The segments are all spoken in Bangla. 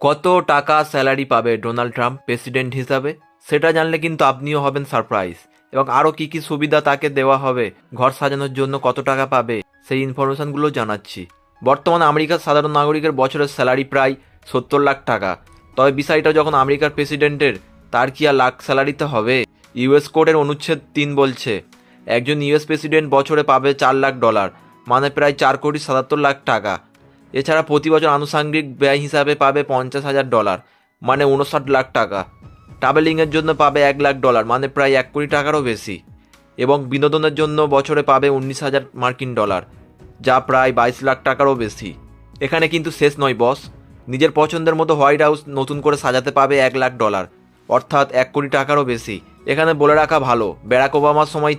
কত টাকা স্যালারি পাবে ডোনাল্ড ট্রাম্প প্রেসিডেন্ট হিসাবে সেটা জানলে কিন্তু আপনিও হবেন সারপ্রাইজ। এবং আরও কী কী সুবিধা তাকে দেওয়া হবে, ঘর সাজানোর জন্য কত টাকা পাবে, সেই ইনফরমেশনগুলো জানাচ্ছি। বর্তমানে আমেরিকার সাধারণ নাগরিকের বছরের স্যালারি প্রায় 70 লাখ টাকা। তবে বিষয়টা যখন আমেরিকার প্রেসিডেন্টের, তার কি আর লাখ স্যালারিতে হবে? ইউএস কোডের অনুচ্ছেদ 3 বলছে একজন ইউএস প্রেসিডেন্ট বছরে পাবে $4 লাখ, মানে প্রায় 4,77,00,000 টাকা। এছাড়া প্রতি বছর আনুষঙ্গিক ব্যয় হিসাবে পাবে $50,000, মানে 59 লাখ টাকা। ট্রাভেলিংয়ের জন্য পাবে $1 লাখ, মানে প্রায় 1 কোটি টাকারও বেশি। এবং বিনোদনের জন্য বছরে পাবে $19,000, যা প্রায় 22 লাখ টাকারও বেশি। এখানে কিন্তু শেষ নয় বস, নিজের পছন্দের মতো হোয়াইট হাউস নতুন করে সাজাতে পাবে $1 লাখ, অর্থাৎ 1 কোটি টাকারও বেশি। এখানে বলে রাখা ভালো, ব্যারাক ওবামার সময়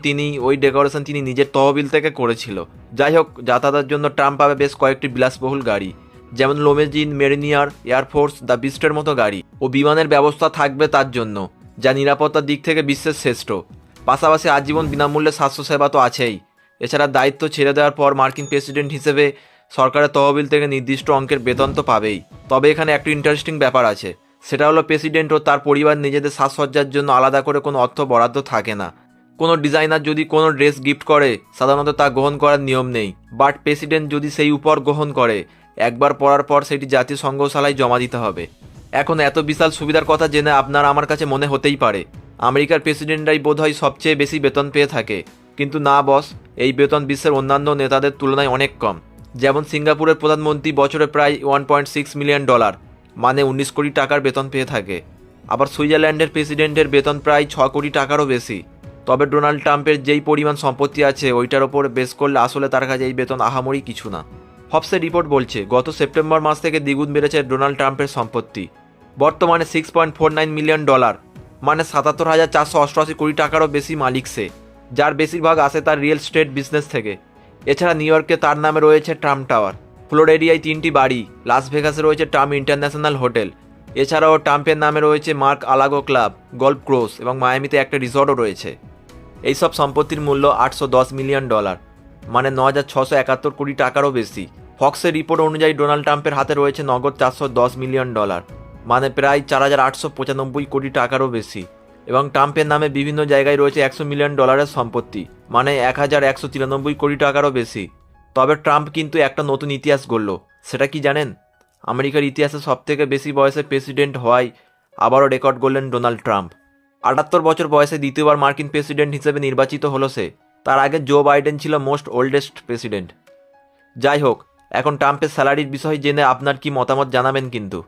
ওই ডেকোরেশন তিনি নিজের তহবিল থেকে করেছিল। যাই হোক, যাতায়াতের জন্য ট্রাম্প পাবে বেশ কয়েকটি বিলাসবহুল গাড়ি, যেমন লোমেজিন, মেরিনিয়ার, এয়ারফোর্স, দ্য বিস্টের মতো গাড়ি, ও বিমানের ব্যবস্থা থাকবে তার জন্য, যা নিরাপত্তার দিক থেকে বিশ্বের শ্রেষ্ঠ। পাশাপাশি আজীবন বিনামূল্যে স্বাস্থ্যসেবা তো আছেই। এছাড়া দায়িত্ব ছেড়ে দেওয়ার পর মার্কিন প্রেসিডেন্ট হিসেবে সরকারের তহবিল থেকে নির্দিষ্ট অঙ্কের বেতন তো পাবেই। তবে এখানে একটু ইন্টারেস্টিং ব্যাপার আছে, সেটা হলো প্রেসিডেন্ট ও তার পরিবার নিজেদের সাজসজ্জার জন্য আলাদা করে কোনো অর্থ বরাদ্দ থাকে না। কোনো ডিজাইনার যদি কোনো ড্রেস গিফট করে, সাধারণত তা গ্রহণ করার নিয়ম নেই। বাট প্রেসিডেন্ট যদি সেই উপহার গ্রহণ করে, একবার পরার পর সেটি জাতীয় সংগ্রহশালায় জমা দিতে হবে। এখন এত বিশাল সুবিধার কথা জেনে আপনার আমার কাছে মনে হতেই পারে আমেরিকার প্রেসিডেন্টরাই বোধহয় সবচেয়ে বেশি বেতন পেয়ে থাকে। কিন্তু না বস, এই বেতন বিশ্বের অন্যান্য নেতাদের তুলনায় অনেক কম। যেমন সিঙ্গাপুরের প্রধানমন্ত্রী বছরে প্রায় $1.6 মিলিয়ন, মানে 19 কোটি টাকার বেতন পেয়ে থাকে। আবার সুইজারল্যান্ডের প্রেসিডেন্টের বেতন প্রায় 6 কোটি টাকারও বেশি। তবে ডোনাল্ড ট্রাম্পের যেই পরিমাণ সম্পত্তি আছে, ওইটার ওপর বেস করলে আসলে তার কাছে এই বেতন আহামরি কিছু না। ফবসের রিপোর্ট বলছে গত সেপ্টেম্বর মাস থেকে দ্বিগুণ বেড়েছে ডোনাল্ড ট্রাম্পের সম্পত্তি। বর্তমানে $6.49 মিলিয়ন, মানে 77,488 কোটি টাকারও বেশি মালিক সে, যার বেশিরভাগ আসে তার রিয়েল এস্টেট বিজনেস থেকে। এছাড়া নিউ ইয়র্কে তার নামে রয়েছে ট্রাম্প টাওয়ার, ফ্লোরিডায় 3টি বাড়ি, লাস ভেগাসে রয়েছে ট্রাম্প ইন্টারন্যাশনাল হোটেল। এছাড়াও ট্রাম্পের নামে রয়েছে মার্ক আলাগো ক্লাব, গল্ফ কোর্স এবং মায়ামিতে একটা রিসর্টও রয়েছে। এইসব সম্পত্তির মূল্য $810 মিলিয়ন, মানে 9,671 কোটি টাকারও বেশি। ফক্সের রিপোর্ট অনুযায়ী ডোনাল্ড ট্রাম্পের হাতে রয়েছে নগদ $410 মিলিয়ন, মানে প্রায় 4,895 কোটি টাকারও বেশি। এবং ট্রাম্পের নামে বিভিন্ন জায়গায় রয়েছে $100 মিলিয়ন সম্পত্তি, মানে 1,193 কোটি টাকারও বেশি। তবে ট্রাম্প কিন্তু একটা নতুন ইতিহাস গড়ল, সেটা কি জানেন? আমেরিকার ইতিহাসে সবথেকে বেশি বয়সে প্রেসিডেন্ট হওয়ায় আবারও রেকর্ড গড়লেন ডোনাল্ড ট্রাম্প। 78 বছর বয়সে দ্বিতীয়বার মার্কিন প্রেসিডেন্ট হিসেবে নির্বাচিত হলো সে। তার আগে জো বাইডেন ছিল মোস্ট ওল্ডেস্ট প্রেসিডেন্ট। যাই হোক, এখন ট্রাম্পের স্যালারির বিষয় জেনে আপনার কি মতামত জানাবেন কিন্তু।